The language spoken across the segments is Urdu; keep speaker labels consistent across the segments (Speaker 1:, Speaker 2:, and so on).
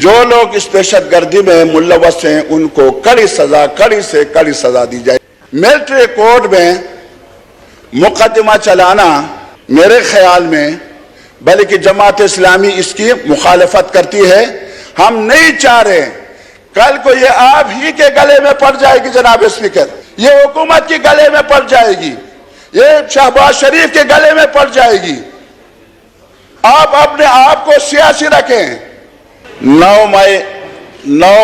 Speaker 1: جو لوگ اس دہشت گردی میں ملوث ہیں ان کو کڑی سے کڑی سزا دی جائے۔ ملٹری کورٹ میں مقدمہ چلانا میرے خیال میں، بلکہ جماعت اسلامی اس کی مخالفت کرتی ہے۔ ہم نہیں چاہ رہے کل کو یہ آپ ہی کے گلے میں پڑ جائے گی جناب اسپیکر، یہ حکومت کے گلے میں پڑ جائے گی، یہ شہباز شریف کے گلے میں پڑ جائے گی۔ آپ اپنے آپ کو سیاسی رکھیں۔ 9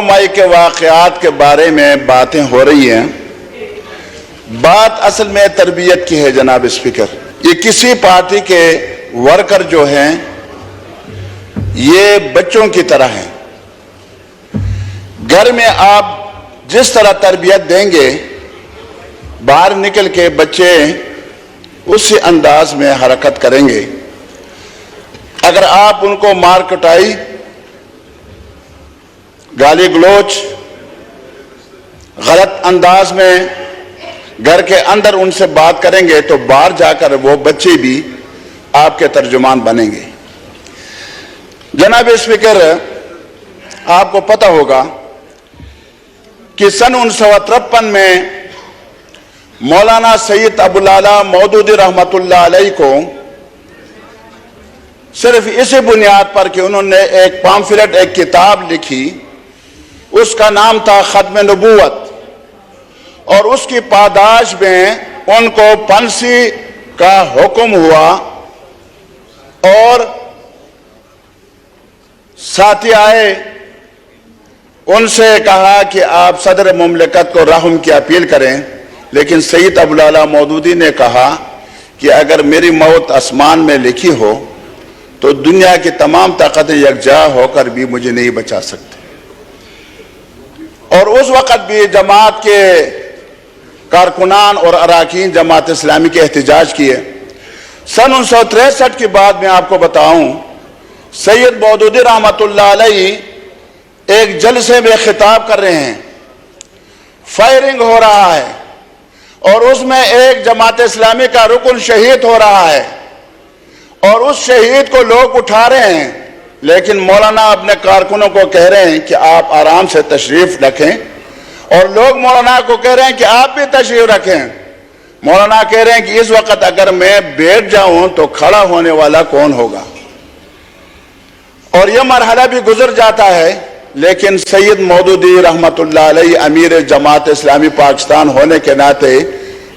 Speaker 1: مئی کے واقعات کے بارے میں باتیں ہو رہی ہیں، بات اصل میں تربیت کی ہے جناب اسپیکر۔ یہ کسی پارٹی کے ورکر جو ہیں یہ بچوں کی طرح ہیں، گھر میں آپ جس طرح تربیت دیں گے باہر نکل کے بچے اسی انداز میں حرکت کریں گے۔ اگر آپ ان کو مار کٹائی، گالی گلوچ، غلط انداز میں گھر کے اندر ان سے بات کریں گے تو باہر جا کر وہ بچے بھی آپ کے ترجمان بنیں گے۔ جناب اسپیکر، آپ کو پتہ ہوگا کہ سن 1953 میں مولانا سید ابوالعلا مودودی رحمۃ اللہ علیہ کو صرف اسی بنیاد پر کہ انہوں نے ایک پامفلٹ، ایک کتاب لکھی، اس کا نام تھا ختم نبوت، اور اس کی پاداش میں ان کو پھانسی کا حکم ہوا، اور ساتھی آئے، ان سے کہا کہ آپ صدر مملکت کو رحم کی اپیل کریں، لیکن سید ابوالعلا مودودی نے کہا کہ اگر میری موت آسمان میں لکھی ہو تو دنیا کی تمام طاقتیں یکجا ہو کر بھی مجھے نہیں بچا سکتے۔ اور اس وقت بھی جماعت کے کارکنان اور اراکین جماعت اسلامی کے احتجاج کیے۔ سن 1963 کی بات میں آپ کو بتاؤں، سید مودودی رحمۃ اللہ علیہ ایک جلسے میں خطاب کر رہے ہیں، فائرنگ ہو رہا ہے، اور اس میں ایک جماعت اسلامی کا رکن شہید ہو رہا ہے، اور اس شہید کو لوگ اٹھا رہے ہیں، لیکن مولانا اپنے کارکنوں کو کہہ رہے ہیں کہ آپ آرام سے تشریف رکھیں، اور لوگ مولانا کو کہہ رہے ہیں کہ آپ بھی تشریف رکھیں۔ مولانا کہہ رہے ہیں کہ اس وقت اگر میں بیٹھ جاؤں تو کھڑا ہونے والا کون ہوگا؟ اور یہ مرحلہ بھی گزر جاتا ہے، لیکن سید مودودی رحمۃ اللہ علیہ امیر جماعت اسلامی پاکستان ہونے کے ناطے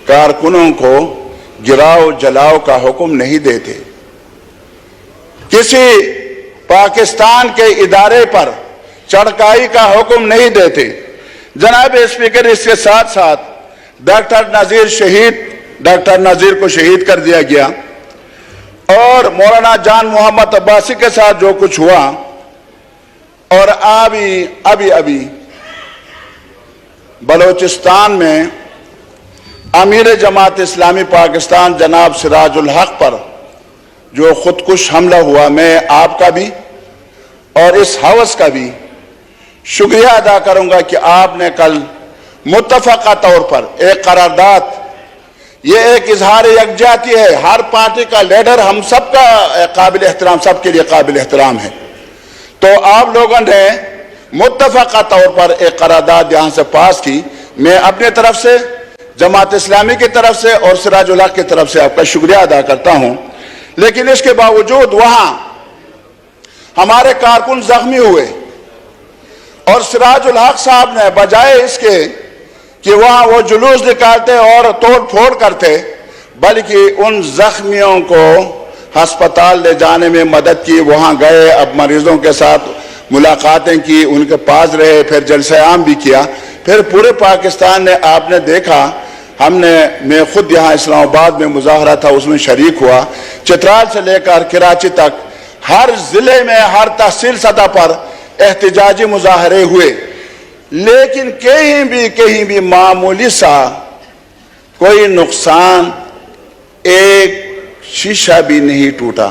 Speaker 1: کارکنوں کو گراؤ جلاؤ کا حکم نہیں دیتے، کسی پاکستان کے ادارے پر چڑھکائی کا حکم نہیں دیتے۔ جناب اسپیکر، اس کے ساتھ ساتھ ڈاکٹر نذیر کو شہید کر دیا گیا، اور مولانا جان محمد عباسی کے ساتھ جو کچھ ہوا، اور ابھی بلوچستان میں امیر جماعت اسلامی پاکستان جناب سراج الحق پر جو خودکش حملہ ہوا، میں آپ کا بھی اور اس ہاؤس کا بھی شکریہ ادا کروں گا کہ آپ نے کل متفقہ طور پر ایک قرارداد، یہ ایک اظہار یکجہتی ہے، ہر پارٹی کا لیڈر ہم سب کا قابل احترام، سب کے لیے قابل احترام ہے، تو آپ لوگوں نے متفقہ طور پر ایک قرارداد یہاں سے پاس کی۔ میں اپنے طرف سے، جماعت اسلامی کی طرف سے اور سراج الحق کی طرف سے آپ کا شکریہ ادا کرتا ہوں، لیکن اس کے باوجود وہاں ہمارے کارکن زخمی ہوئے، اور سراج الحق صاحب نے بجائے اس کے کہ وہاں وہ جلوس نکالتے اور توڑ پھوڑ کرتے، بلکہ ان زخمیوں کو ہسپتال لے جانے میں مدد کی، وہاں گئے، اب مریضوں کے ساتھ ملاقاتیں کی، ان کے پاس رہے، پھر جلسہ عام بھی کیا، پھر پورے پاکستان نے آپ نے دیکھا، میں خود یہاں اسلام آباد میں مظاہرہ تھا، اس میں شریک ہوا، چترال سے لے کر کراچی تک ہر ضلع میں، ہر تحصیل سطح پر احتجاجی مظاہرے ہوئے، لیکن کہیں بھی معمولی سا کوئی نقصان، ایک شیشہ بھی نہیں ٹوٹا۔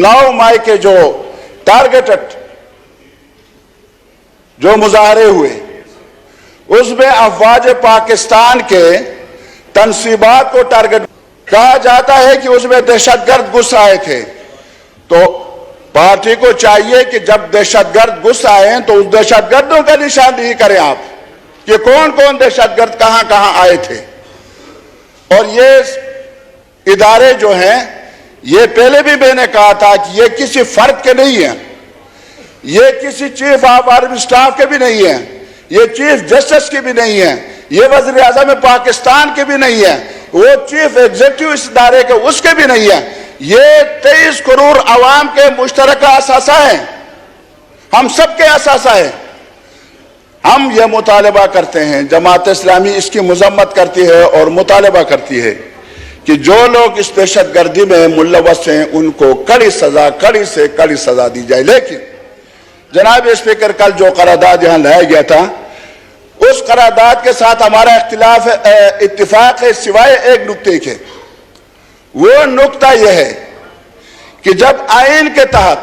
Speaker 1: 9 مئی کے جو ٹارگیٹڈ جو مظاہرے ہوئے، اس میں افواج پاکستان کے تنصیبات کو ٹارگٹ کہا جاتا ہے کہ اس میں دہشت گرد گھس آئے تھے، تو پارٹی کو چاہیے کہ جب دہشت گرد گھس آئے تو اس دہشت گردوں کا نشاندہی کریں آپ کہ کون کون دہشت گرد کہاں کہاں آئے تھے. اور یہ ادارے جو ہیں، یہ پہلے بھی میں نے کہا تھا کہ یہ کسی فرد کے نہیں ہیں، یہ کسی چیف آف آرمی اسٹاف کے بھی نہیں ہیں، یہ چیف جسٹس کی بھی نہیں ہیں، یہ وزیر اعظم پاکستان کے بھی نہیں ہیں، وہ چیف ایگزیکٹو اس ادارے کے اس کے بھی نہیں ہیں. یہ 23 کروڑ عوام کے مشترکہ اثاثہ ہیں، ہم سب کے اثاثہ ہیں. ہم یہ مطالبہ کرتے ہیں، جماعت اسلامی اس کی مذمت کرتی ہے اور مطالبہ کرتی ہے کہ جو لوگ اس دہشت گردی میں ملوث ہیں ان کو کڑی سے کڑی سزا دی جائے. لیکن جناب اسپیکر، کل جو قرارداد یہاں لایا گیا تھا، اس قرارداد کے ساتھ ہمارا اتفاق ہے سوائے ایک نکتے کے. وہ نکتہ یہ ہے کہ جب آئین کے تحت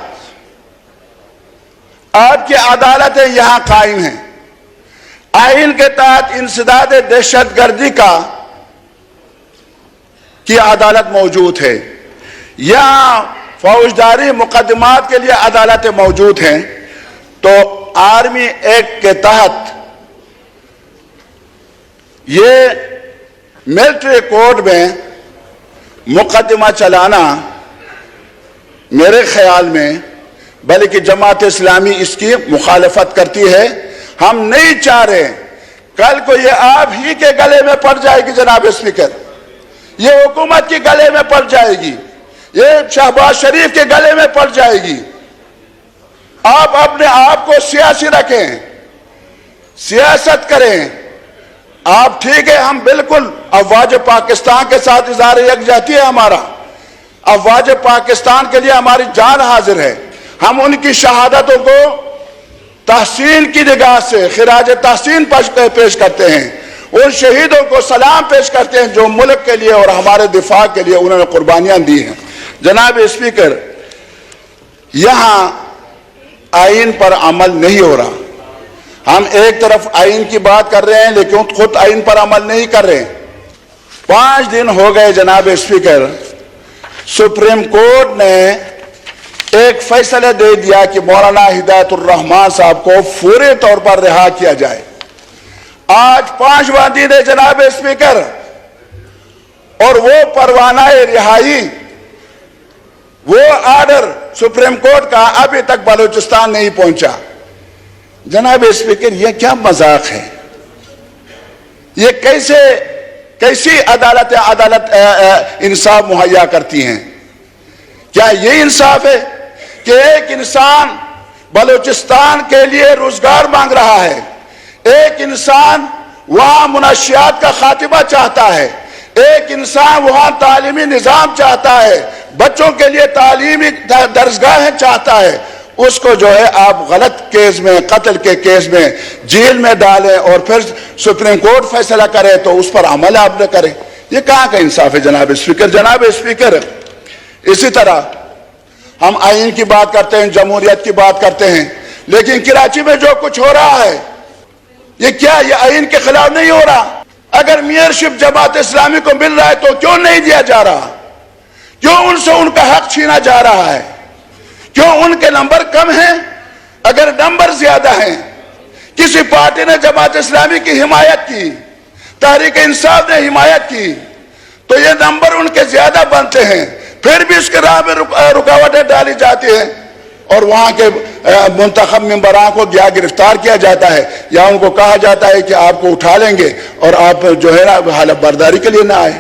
Speaker 1: آپ کی عدالتیں یہاں قائم ہیں، آئین کے تحت انسداد دہشت گردی کی عدالت موجود ہے، یہاں فوجداری مقدمات کے لیے عدالتیں موجود ہیں، تو آرمی ایکٹ کے تحت یہ ملٹری کورٹ میں مقدمہ چلانا میرے خیال میں، بلکہ جماعت اسلامی اس کی مخالفت کرتی ہے. ہم نہیں چاہ رہے کل کو یہ آپ ہی کے گلے میں پڑ جائے گی جناب اسپیکر، یہ حکومت کے گلے میں پڑ جائے گی، یہ شہباز شریف کے گلے میں پڑ جائے گی. آپ اپنے آپ کو سیاسی رکھیں، سیاست کریں. آپ ٹھیک ہے، ہم بالکل افواج پاکستان کے ساتھ اظہار یکجہتی ہے ہمارا، افواج پاکستان کے لیے ہماری جان حاضر ہے. ہم ان کی شہادتوں کو تحسین کی نگاہ سے خراج تحسین پیش کرتے ہیں، ان شہیدوں کو سلام پیش کرتے ہیں جو ملک کے لیے اور ہمارے دفاع کے لیے انہوں نے قربانیاں دی ہیں. جناب اسپیکر، یہاں آئین پر عمل نہیں ہو رہا. ہم ایک طرف آئین کی بات کر رہے ہیں لیکن خود آئین پر عمل نہیں کر رہے. 5 دن ہو گئے جناب اسپیکر، سپریم کورٹ نے ایک فیصلہ دے دیا کہ مولانا ہدایت الرحمان صاحب کو فوری طور پر رہا کیا جائے. آج 5واں دن ہے جناب اسپیکر، اور وہ پروانہ رہائی، وہ آرڈر سپریم کورٹ کا ابھی تک بلوچستان نہیں پہنچا. جناب اسپیکر، یہ کیا مذاق ہے؟ یہ کیسی عدالت انصاف مہیا کرتی ہیں؟ کیا یہ انصاف ہے کہ ایک انسان بلوچستان کے لیے روزگار مانگ رہا ہے، ایک انسان وہاں منشیات کا خاتمہ چاہتا ہے، ایک انسان وہاں تعلیمی نظام چاہتا ہے، بچوں کے لیے تعلیمی درسگاہیں چاہتا ہے، اس کو جو ہے آپ غلط کیس میں، قتل کے کیس میں جیل میں ڈالیں اور پھر سپریم کورٹ فیصلہ کرے تو اس پر عمل آپ نہ کریں. یہ کہاں کا انصاف ہے جناب اسپیکر؟ جناب اسپیکر، اسی طرح ہم آئین کی بات کرتے ہیں، جمہوریت کی بات کرتے ہیں، لیکن کراچی میں جو کچھ ہو رہا ہے یہ کیا یہ آئین کے خلاف نہیں ہو رہا؟ اگر میئرشپ جماعت اسلامی کو مل رہا ہے تو کیوں نہیں دیا جا رہا؟ کیوں ان سے ان کا حق چھینا جا رہا ہے؟ کیوں ان کے نمبر کم ہیں؟ اگر نمبر زیادہ ہیں، کسی پارٹی نے جماعت اسلامی کی حمایت کی، تحریک انصاف نے حمایت کی، تو یہ نمبر ان کے زیادہ بنتے ہیں، پھر بھی اس کے راہ میں رکاوٹیں ڈالی جاتی ہیں اور وہاں کے منتخب ممبران کو گرفتار کیا جاتا ہے یا ان کو کہا جاتا ہے کہ آپ کو اٹھا لیں گے اور آپ جو ہے نا حلف برداری کے لیے نہ آئے.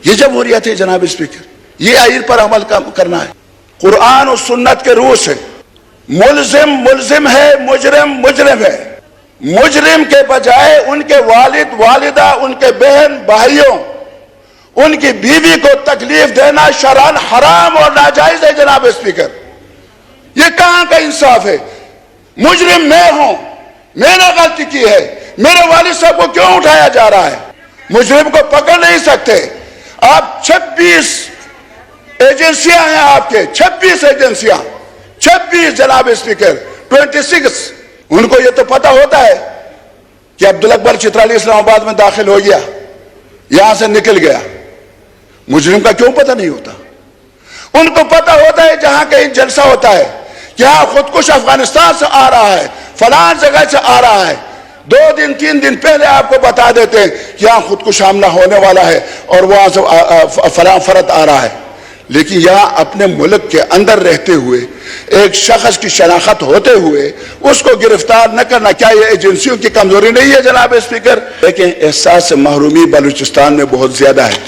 Speaker 1: یہ جمہوریت ہے جناب اسپیکر، یہ آئین پر عمل کرنا ہے. قرآن و سنت کے روح سے ملزم ملزم ہے، مجرم مجرم ہے. مجرم کے بجائے ان کے والد والدہ، ان کے بہن بھائیوں، ان کی بیوی کو تکلیف دینا شرعاً حرام اور ناجائز ہے جناب اسپیکر. یہ کہاں کا انصاف ہے؟ مجرم میں ہوں، میں نے غلطی کی ہے، میرے والد صاحب کو کیوں اٹھایا جا رہا ہے؟ مجرم کو پکڑ نہیں سکتے. آپ 26 ایجنسیاں ہیں، آپ کے 26 ایجنسیاں، 26 جناب اسپیکر، 26. ان کو یہ تو پتا ہوتا ہے کہ عبدالاکبر چترالی اسلام آباد میں داخل ہو گیا، یہاں سے نکل گیا. مجرم کا کیوں پتہ نہیں ہوتا؟ ان کو پتہ ہوتا ہے جہاں کہیں جلسہ ہوتا ہے کہ ہاں خودکش افغانستان سے آ رہا ہے، فلان جگہ سے آ رہا ہے، 2 دن 3 دن پہلے آپ کو بتا دیتے ہیں کہ یہاں خودکش حملہ ہونے والا ہے اور وہاں سے فلاں فرد آ رہا ہے۔ لیکن یہاں اپنے ملک کے اندر رہتے ہوئے ایک شخص کی شناخت ہوتے ہوئے اس کو گرفتار نہ کرنا، کیا یہ ایجنسیوں کی کمزوری نہیں ہے جناب اسپیکر؟ لیکن احساس محرومی بلوچستان میں بہت زیادہ ہے،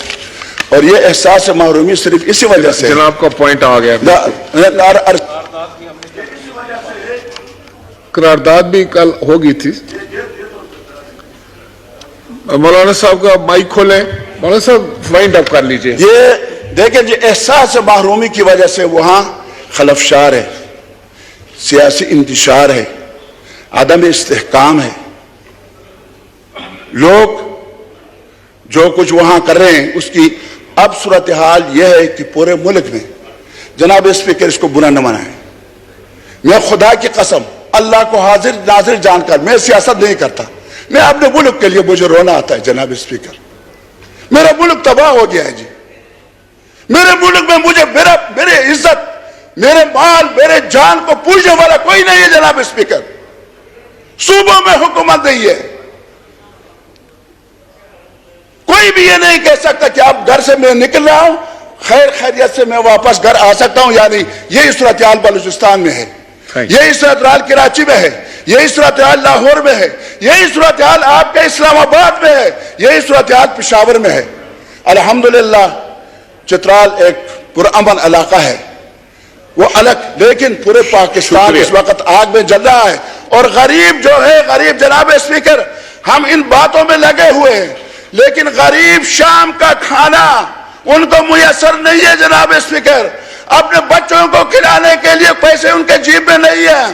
Speaker 1: اور یہ احساس محرومی صرف اسی وجہ سے
Speaker 2: جناب کا پوائنٹ آ گیا۔ قرارداد بھی کل ہوگی تھی۔ مولانا صاحب کا مائک کھولیں، مولانا صاحب وائنڈ اپ کر لیجئے۔
Speaker 1: یہ دیکھیں جی، احساس محرومی کی وجہ سے وہاں خلفشار ہے، سیاسی انتشار ہے، عدم استحکام ہے، لوگ جو کچھ وہاں کر رہے ہیں اس کی اب صورتحال یہ ہے کہ پورے ملک میں جناب اسپیکر اس کو برا نہ منائیں۔ میں خدا کی قسم اللہ کو حاضر ناظر جان کر میں سیاست نہیں کرتا، میں اپنے ملک کے لیے مجھے رونا آتا ہے جناب اسپیکر۔ میرا ملک تباہ ہو گیا ہے جی، میرے ملک میں مجھے میرے عزت، میرے مال، میرے جان کو پوجنے والا کوئی نہیں ہے جناب اسپیکر۔ صوبوں میں حکومت نہیں ہے، کوئی بھی یہ نہیں کہہ سکتا کہ اب گھر سے میں نکل رہا ہوں خیر خیریت سے میں واپس گھر آ سکتا ہوں، یعنی یہی صورتحال بلوچستان میں ہے، یہی صورتحال کراچی میں ہے، یہی صورتحال لاہور میں ہے، یہی صورتحال آپ کے اسلام آباد میں ہے، یہی صورتحال پشاور میں ہے۔ الحمدللہ چترال ایک پرامن علاقہ ہے، وہ الگ، لیکن پورے پاکستان اس وقت آگ میں جل رہا ہے، اور غریب جو ہے، غریب جناب اسپیکر، ہم ان باتوں میں لگے ہوئے ہیں لیکن غریب شام کا کھانا ان کو میسر نہیں ہے جناب اسپیکر، اپنے بچوں کو کھلانے کے لیے پیسے ان کے جیب میں نہیں ہے۔